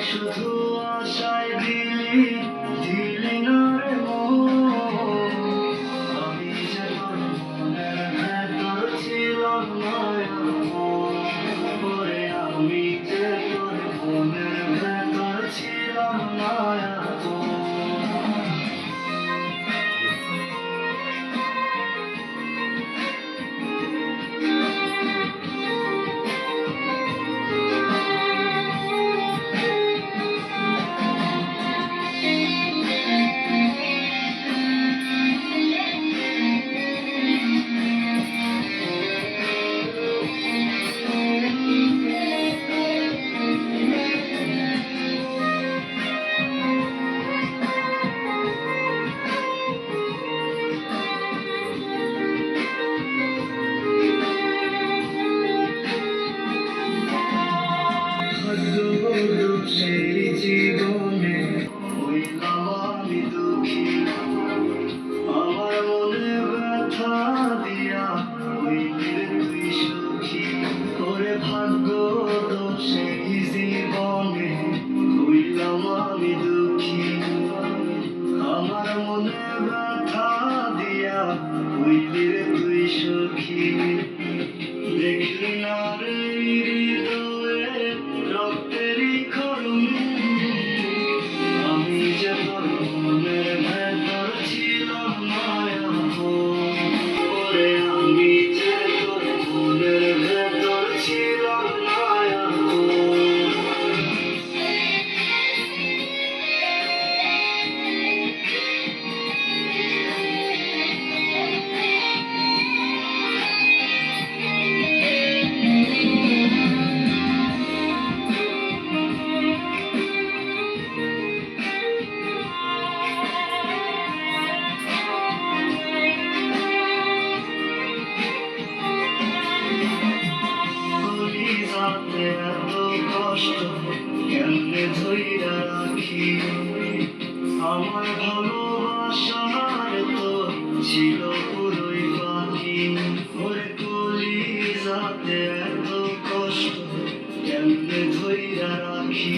শুধু আশায় দিলি না রে মন। আমি যে তোর মনের ভেতর ছিলাম না এতক্ষণ। ওরে আমি যে তোর মনের ভেতর ছিলাম না এতক্ষণ। সেই জীবনে হইলাম আমি দুঃখী। আমার মনে ব্যথা দিয়া হইলি রে তুই সুখী। করে ভাগ্য সেই জীবনে হইলাম আমি দুঃখী। আমার মনে ব্যথা দিয়া হইলি রে তুই সুখী। দেখলি না রে হৃদয়ে রক্তেরই খরুন। আমি যে তোর মনের ভেতর ছিলাম না এতক্ষণ। ওরে আমি যে তোর মনের ভেতর ছিলাম না এতক্ষণ। কলিজাতে এত কষ্ট কেমনে ধইরা রাখি। আমার ভালোবাসার তো ছিল পুরোই বাকি। ওরে কলিজাতে এত কষ্ট কেমনে ধইরা রাখি।